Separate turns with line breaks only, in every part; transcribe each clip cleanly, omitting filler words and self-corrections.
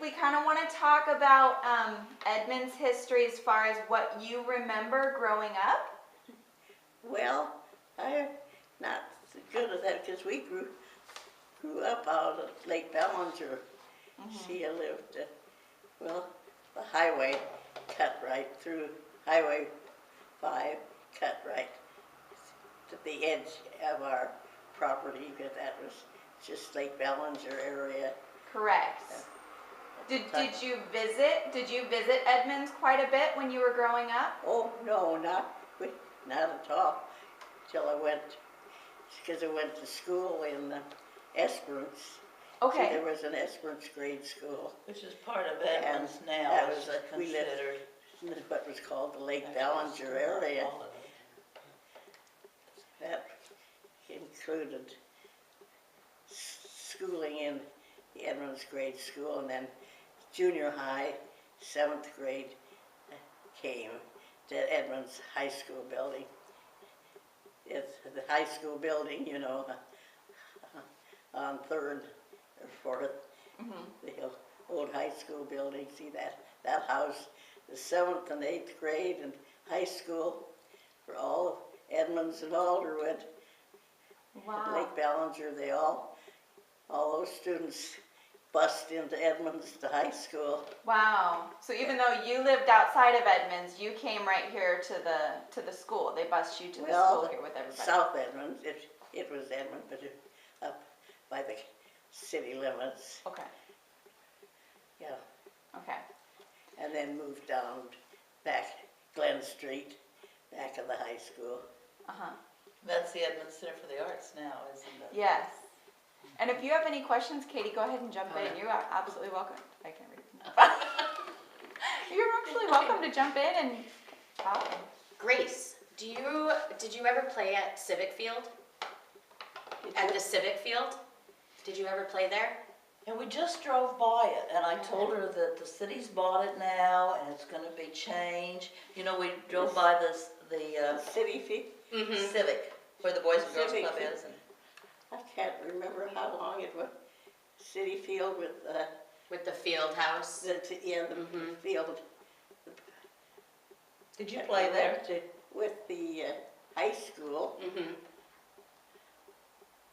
we kind of want to talk about Edmond's history as far as what you remember growing up.
Well, I'm not so good at that because we grew up out of Lake Ballinger. She lived, well, the highway cut right through, Highway 5 cut right to the edge of our property, because that was just Lake Ballinger area.
Correct. Did you visit Edmonds quite a bit when you were growing up?
Oh no, not at all. Till I went, because I went to school in Esperance.
Okay.
See, there was an Esperance grade school.
Which is part of Edmonds now.
That
Is
was
considered
what was called the Lake Ballinger area. That included schooling in the Edmonds grade school, and then junior high, 7th grade, came to Edmonds High School building. It's the high school building, you know, on 3rd or 4th, the old high school building. See that house, the 7th and 8th grade and high school for all of Edmonds and Alderwood.
Wow.
Lake Ballinger, all those students bused into Edmonds to high school.
Wow. So even though you lived outside of Edmonds, you came right here to the school. They bused you to the school here with everybody.
South Edmonds, it was Edmonds, but up by the city limits.
Okay.
Yeah.
Okay.
And then moved down back Glen Street, back of the high school.
That's the Edmonds Center for the Arts now, isn't it?
Yes. And if you have any questions, Katie, go ahead and jump in. You are absolutely welcome. I can't read. You're absolutely welcome to jump in and talk.
Grace, did you ever play at Civic Field? At the Civic Field? Did you ever play there?
And we just drove by it, and I told her that the city's bought it now, and it's going to be changed. You know, we drove by the
City Field.
Civic, where the Boys and Girls
Civic.
Club is. And
I can't remember how long it was. City Field with
the field house?
the field.
did you play there?
With the high school.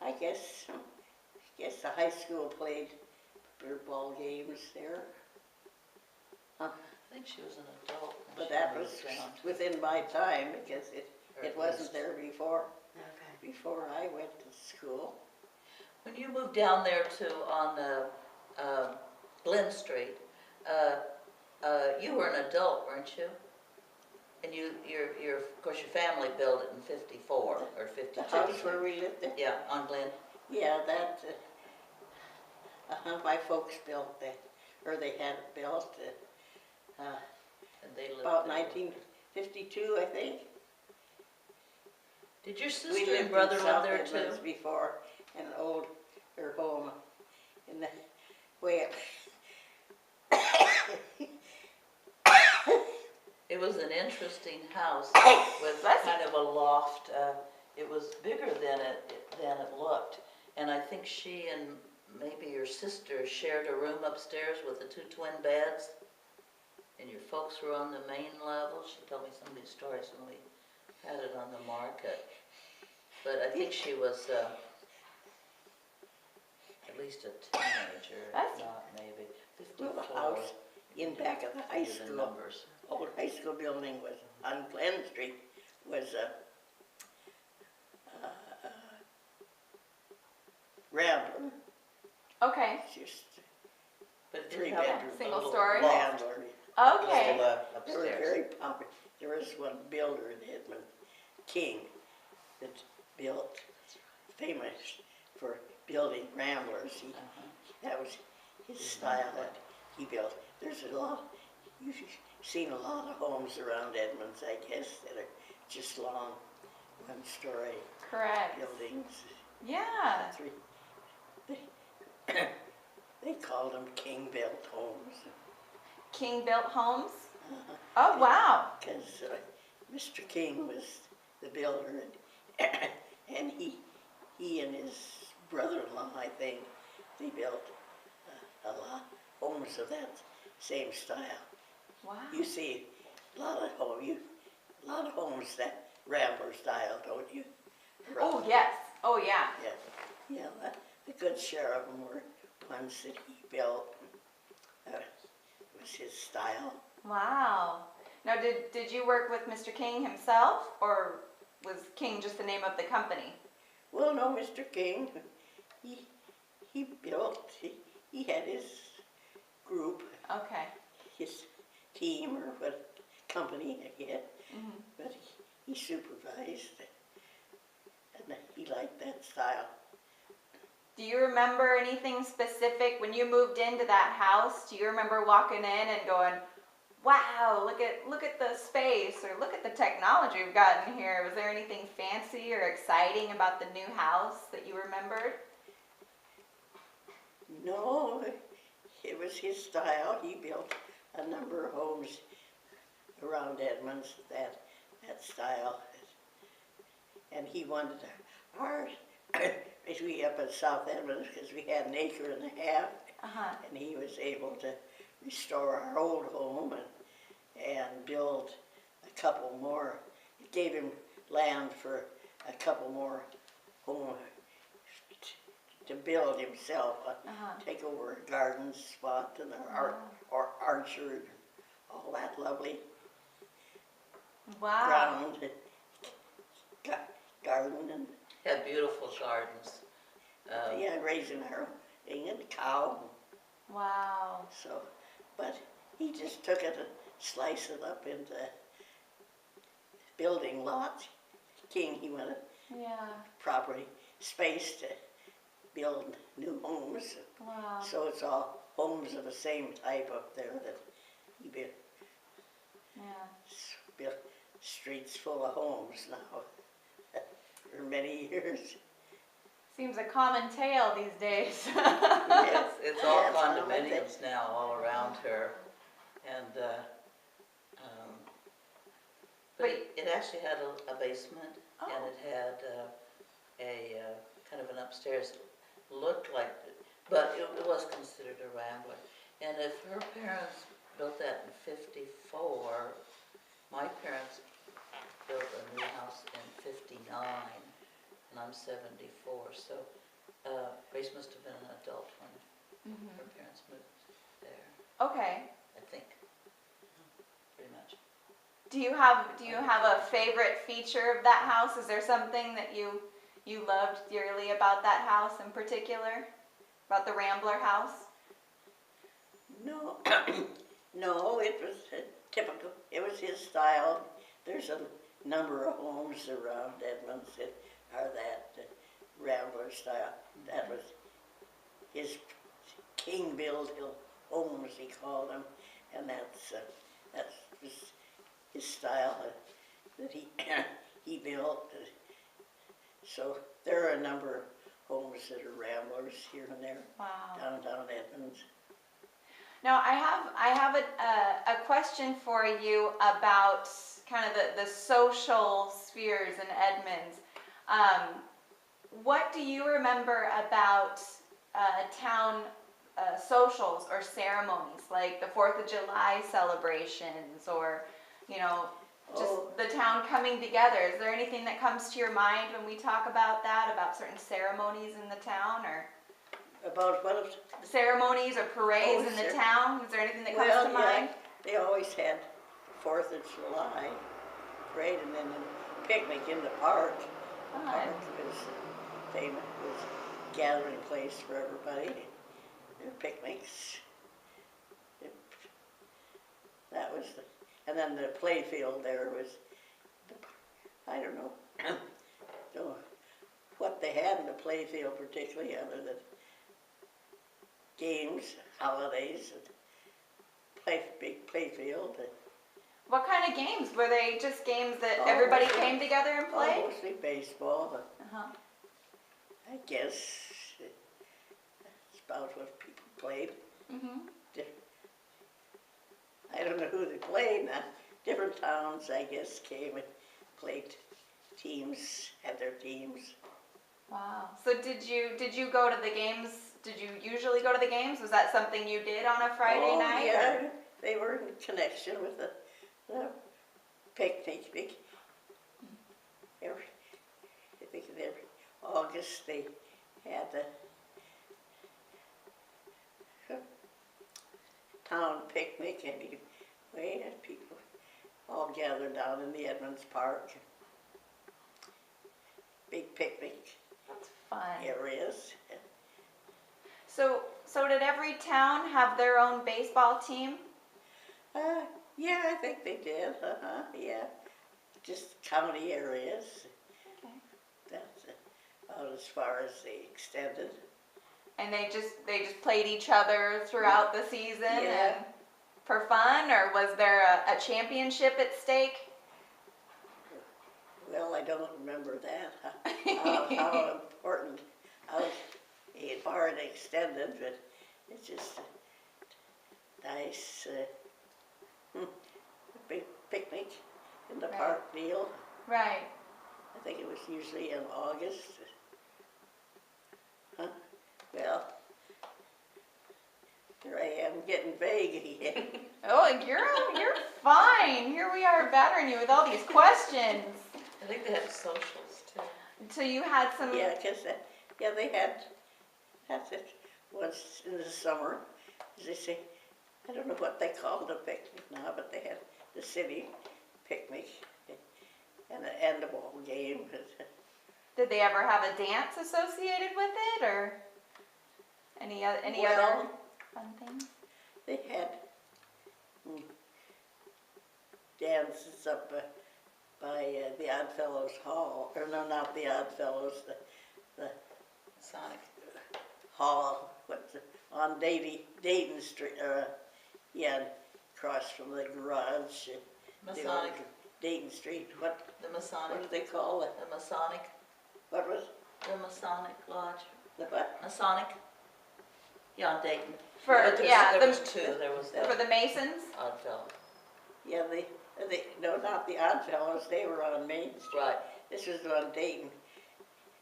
I guess the high school played their ball games there.
I think she was an adult. when
But
she
that was
moved down.
within my time, because it wasn't there before
Okay.
I went to school.
When you moved down there on Glen Street, you were an adult, weren't you? And of course, your family built it in 54 or 52.
The house where we lived there.
Yeah, on Glen.
Yeah, that. My folks built that, or they had it built.
And they lived
About
there.
1952, I think.
Did your
We
sister
lived
and brother
in
live
South
there
Edmonds
too?
before, in an old home in the way up.
It was an interesting house with kind of a loft. It was bigger than it looked, and I think she and maybe your sister shared a room upstairs with the 2 twin beds. And your folks were on the main level. She told me some of these stories when we had it on the market. But I think she was at least a teenager, if not maybe 54.
The house in back of the high
These are
school,
numbers.
old high school building was on Glen Street, was Rambler.
Okay.
Just
But it
3
didn't have a
bedroom.
Single
little
story?
loft.
Rambler.
Okay.
They were
Upstairs.
very popular. There was one builder in Edmond, King, that built, famous for building Ramblers. That was his style that he built. There's a lot, you've seen a lot of homes around Edmonds, I guess, that are just long, 1-story
Correct.
buildings.
Yeah.
They called them king-built homes.
King-built homes? Oh, wow.
Because Mr. King was the builder, and he and his brother-in-law, I think, they built a lot, homes homes of that same style.
Wow.
You see a lot of homes that Rambler style, don't you?
Oh, yes. Oh, yeah.
Yeah, the good share of them were ones that he built. It was his style.
Wow. Now, did you work with Mr. King himself, or was King just the name of the company?
Well, no, Mr. King, he built, he had his group,
Okay.
his team or what company again,
Mm-hmm.
but he supervised, and he liked that style.
Do you remember anything specific when you moved into that house? Do you remember walking in and going, "Wow, look at the space," or "Look at the technology we've got in here"? Was there anything fancy or exciting about the new house that you remembered?
No, it was his style. He built a number of homes around Edmonds, that style. And he wanted ours, we up in South Edmonds, because we had an acre and a half,
Uh-huh.
and he was able to restore our old home and build a couple more. It gave him land for a couple more homes to build himself,
Uh-huh.
take over a garden spot and or orchard, all that lovely
Wow.
ground, garden, and
Had beautiful gardens.
yeah, raising our thing and a cow.
Wow.
So, but he just took it and sliced it up into building lots. King, he wanted
Yeah.
property space to build new homes.
Wow.
So it's all homes of the same type up there that he built.
Yeah.
Built streets full of homes now for many years.
Seems a common tale these days.
Yes,
It's all
yes, I know
condominiums now all around her. And, but it actually had a basement, and
Oh.
it had a kind of an upstairs, looked like, but it was considered a rambler. And if her parents built that in '54, my parents built a new house in '59, and I'm 74, so Grace must have been an adult when
Mhm.
her parents moved there,
Okay.
I think, pretty much.
Do you have a favorite feature of that house? Is there something that you loved dearly about that house in particular? About the Rambler house?
No, no, it was typical. It was his style. There's a number of homes around Edmonds that are that Rambler style. That was his king built homes, he called them, and that was his style that he he built. So there are a number of homes that are Ramblers here and there,
Wow.
downtown Edmonds.
Now I have a question for you about kind of the social spheres in Edmonds. What do you remember about town socials or ceremonies, like the 4th of July celebrations, or just
Oh.
the town coming together? Is there anything that comes to your mind when we talk about that, about certain ceremonies in the town, or
About what?
ceremonies or parades
Oh,
in the
sure.
town? Is there anything that comes
Well,
to
yeah,
mind?
they always had 4th of July parade, and then a picnic in the park. The
Fun.
park was famous, was a gathering place for everybody. Their picnics. That was and then the play field there was, I don't know, what they had in the play field particularly, other than games, holidays, and big play field.
What kind of games? Were they just games that
Oh,
everybody
mostly-
came together and played?
Mostly baseball, but
Uh-huh.
I guess that's about what people played.
Mm-hmm.
I don't know who they played. Now, different towns, I guess, came and played teams, had their teams.
Wow. So did you go to the games Did you usually go to the games? Was that something you did on a Friday night?
Yeah,
or-
they were in connection with the picnic. Every, I think in every August they had the town picnic, and we had people all gathered down in the Edmonds Park. Big picnic
That's fun.
areas.
So did every town have their own baseball team?
Yeah, I think they did. Yeah, just county areas.
Okay.
That's about as far as they extended.
And they just played each other throughout the season
Yeah.
and for fun, or was there a championship at stake?
Well, I don't remember that. How important, how far it extended, but it's just a nice big picnic in the
Right.
park deal.
Right.
I think it was usually in August. Huh? Well, here I am getting vague again.
Oh, you're fine. Here we are battering you with all these questions.
I think they had socials too.
So you had some.
Yeah, because they had it once in the summer. As they say, I don't know what they called a picnic now, but they had the city picnic and a ball game.
Did they ever have a dance associated with it, or any other
Well,
fun things?
they had dances up by the Oddfellows Hall, or no, not the Oddfellows, the
Sonic.
Hall, on Dayton Street, across from the garage. The old
Masonic.
Dayton Street, what
The
do
Masonic.
they call it?
The Masonic.
What was,
The Masonic Lodge.
the what?
Masonic. Yeah, on Dayton.
For
But there was two. There was
for the Masons.
Oddfellow.
Yeah, no, not the Oddfellows, they were on Main Street.
Right.
This was on Dayton.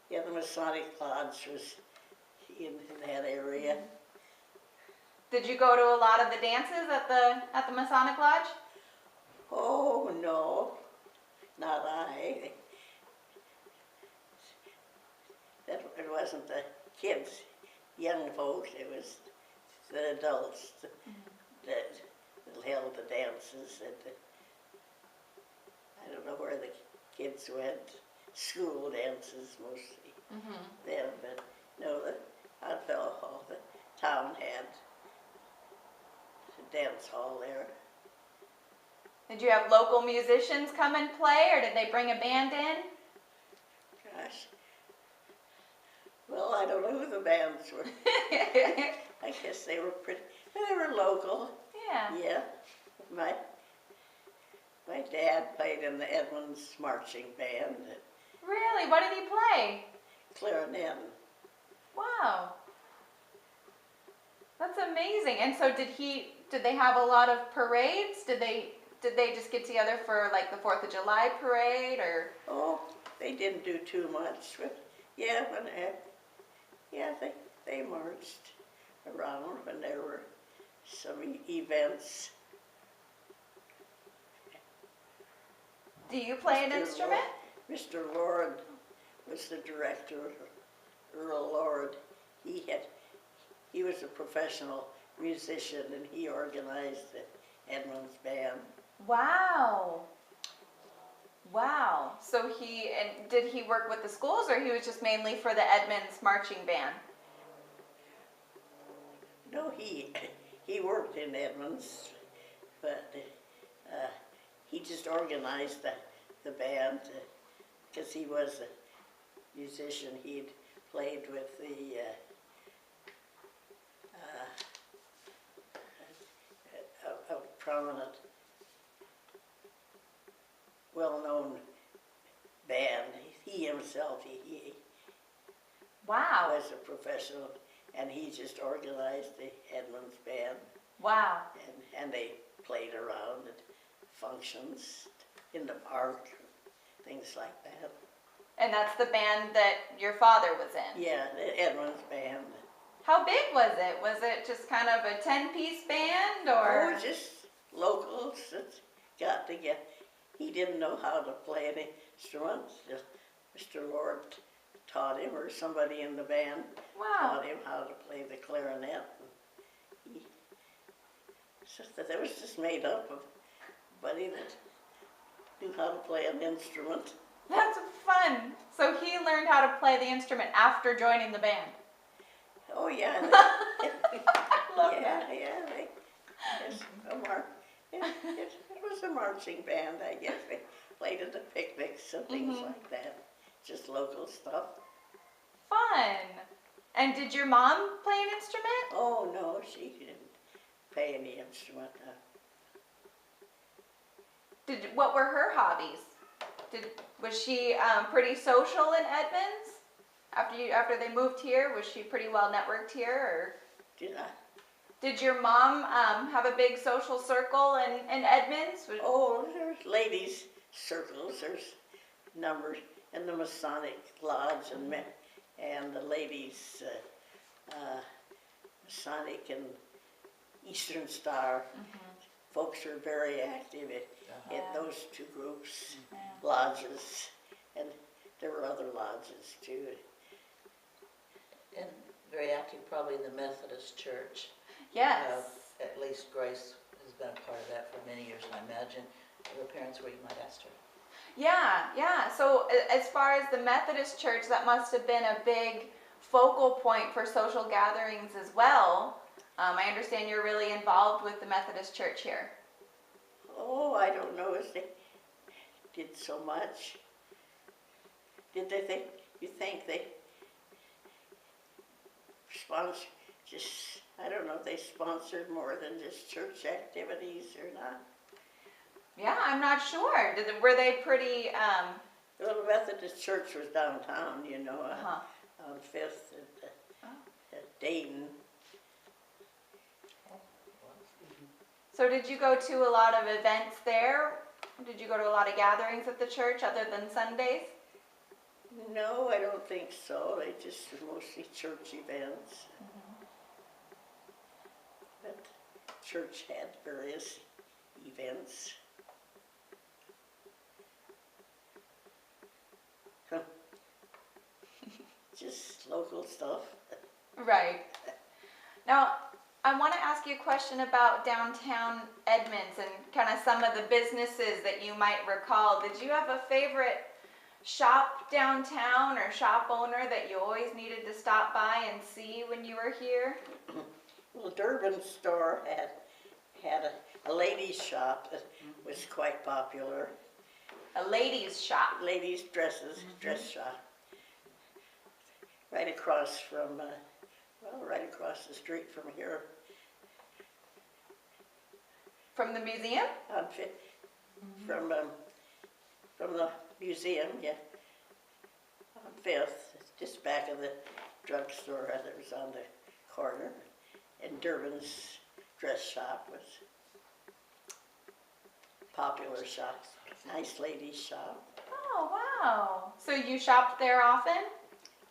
Yeah, the Masonic Lodge was in that area.
Did you go to a lot of the dances at the Masonic Lodge?
Oh, no, not I. It wasn't the kids, young folks, it was the adults that held the dances. I don't know where the kids went, school dances mostly then, but no, the Oddfellow Hall, the town had a dance hall there.
Did you have local musicians come and play, or did they bring a band in?
Gosh. Well, I don't know who the bands were. I guess they were they were local.
Yeah.
Yeah. My dad played in the Edmonds marching band,
Really? What did he play?
clarinet.
Wow. That's amazing. And so did they have a lot of parades? Did they just get together for like the 4th of July parade, or?
Oh, they didn't do too much, but yeah, they marched around when there were some events.
Do you play an
Mr.
instrument?
Mr. Lord was the director, Earl Lord. He was a professional musician, and he organized the Edmonds band.
Wow. Wow. So did he work with the schools, or he was just mainly for the Edmonds marching band?
No, he worked in Edmonds, but he just organized the band because he was a musician. He'd played with a prominent, well-known band. He himself, he
Wow.
was a professional, and he just organized the Edmonds band.
Wow.
And they played around at functions in the park, things like that.
And that's the band that your father was in?
Yeah, the Edmonds band.
How big was it? Was it just kind of a 10-piece band or?
Oh, just locals that got together. He didn't know how to play any instruments. Just Mr. Lord taught him, or somebody in the band
Wow.
taught him how to play the clarinet. He, so that was just made up of somebody that knew how to play an instrument.
That's fun. So he learned how to play the instrument after joining the band.
Oh yeah,
I love
yeah,
that.
yeah. It was a marching band, I guess. They played at the picnics and things like that. Just local stuff.
Fun. And did your mom play an instrument?
Oh no, she didn't play any instrument.
What were her hobbies? Was she pretty social in Edmonds? After they moved here, was she pretty well networked here? Or
Did I?
did your mom have a big social circle in Edmonds?
Oh, there's ladies' circles. There's numbers in the Masonic Lodge and the ladies' Masonic and Eastern Star. Folks are very active in those two groups, lodges, and there were other lodges too.
And very active probably in the Methodist Church.
Yes.
At least Grace has been a part of that for many years, and I imagine her parents were, you might ask her.
Yeah. So as far as the Methodist Church, that must have been a big focal point for social gatherings as well. I understand you're really involved with the Methodist Church here.
Oh, I don't know if they did so much. Did they think, you think they sponsored, I don't know if they sponsored more than just church activities or not.
Yeah, I'm not sure. Were they pretty,
Well, the Methodist Church was downtown,
uh-huh.
on Fifth at Dayton.
So did you go to a lot of events there? Did you go to a lot of gatherings at the church other than Sundays?
No, I don't think so. They just were mostly church events. But church had various events. Just local stuff.
Right. Now, I want to ask you a question about downtown Edmonds and kind of some of the businesses that you might recall. Did you have a favorite shop downtown or shop owner that you always needed to stop by and see when you were here?
Well, Durbin store had a ladies' shop that was quite popular.
A ladies' shop.
Ladies' dresses, dress shop. Right across from, right across the street from here.
From the museum?
On from the museum, yeah. On Fifth, just back of the drugstore that was on the corner. And Durbin's dress shop was a popular shop. Nice ladies' shop.
Oh, wow. So you shopped there often?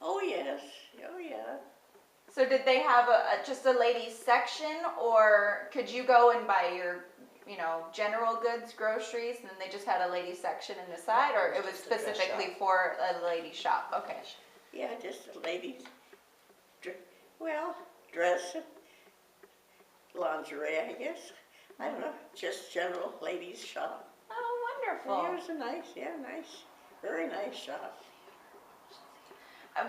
Oh yes, oh yeah.
So did they have just a ladies section, or could you go and buy your, general goods, groceries, and then they just had a ladies section in the side, or it was
Just a dress
specifically
shop.
for a ladies shop? Okay.
Yeah, just a ladies, dress and lingerie, I guess. I don't know, just general ladies shop.
Oh,
It
wonderful.
was a nice, very nice shop.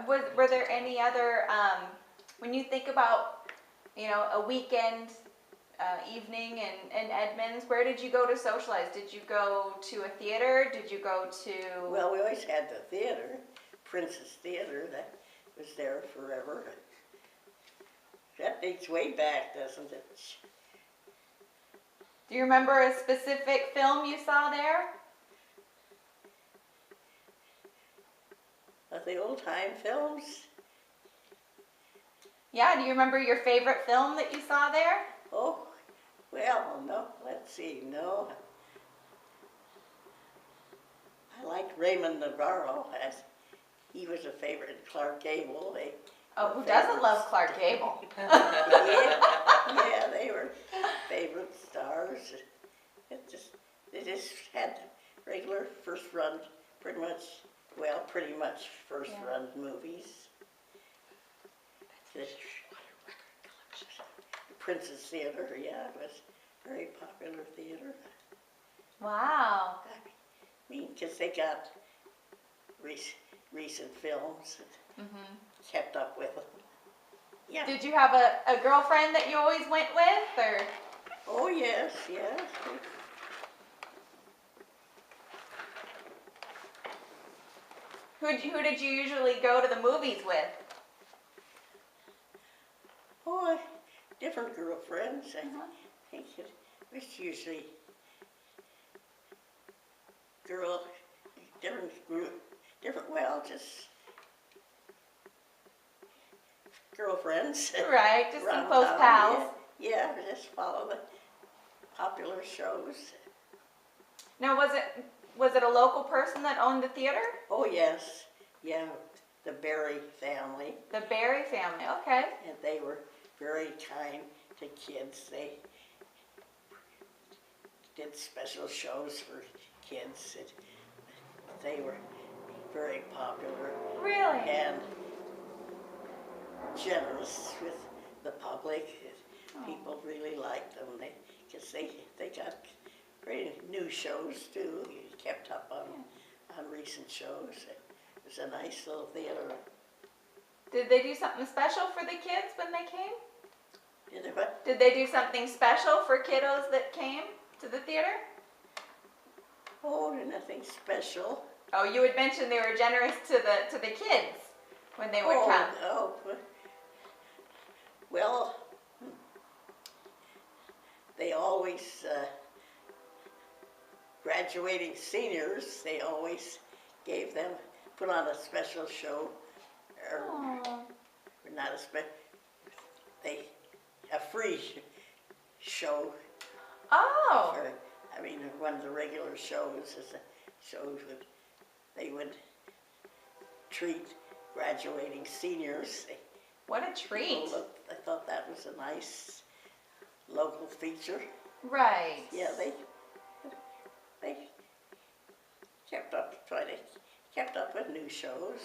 Were there any other, when you think about, a weekend evening in Edmonds, where did you go to socialize? Did you go to a theater? Did you go to?
Well, we always had the theater, Princess Theater, that was there forever. That dates way back, doesn't it?
Do you remember a specific film you saw there?
Of the old time films?
Yeah, do you remember your favorite film that you saw there?
Oh, well, no, let's see, no. I liked Raymond Navarro, as he was a favorite. Clark Gable,
Oh, who doesn't love Clark Gable?
Yeah, they were favorite stars. They just had regular first run, pretty much first
Yeah.
run movies. The Princess Theater, yeah, it was a very popular theater.
Wow.
I mean, because they got recent films and
Hmm.
kept up with them. Yeah.
Did you have a girlfriend that you always went with, or?
Oh, yes, yes.
Who did you usually go to the movies with?
Oh, different girlfriends. I
Uh-huh.
think it was usually girl, well, just girlfriends.
Right, just some
around
close
town,
pals.
Yeah, just follow the popular shows.
Now, was it a local person that owned the theater?
Oh, yes, yeah, the Berry family,
The Barry family. Okay.
and they were very kind to kids. They did special shows for kids. They were very popular
Really?
and generous with the public.
Oh.
People really liked them because they got great new shows too. You kept up on recent shows. It was a nice little theater.
Did they do something special for the kids when they came?
Did they what?
Did they do something special for kiddos that came to the theater?
Oh, nothing special.
Oh, you had mentioned they were generous to the kids when they would come.
Oh, well, they always, graduating seniors, they always gave them, put on a special show, or
Oh.
not a free show.
Oh.
Or, I mean, one of the regular shows is they would treat graduating seniors.
What a treat.
I thought that was a nice local feature.
Right.
Yeah, they kept up with new shows.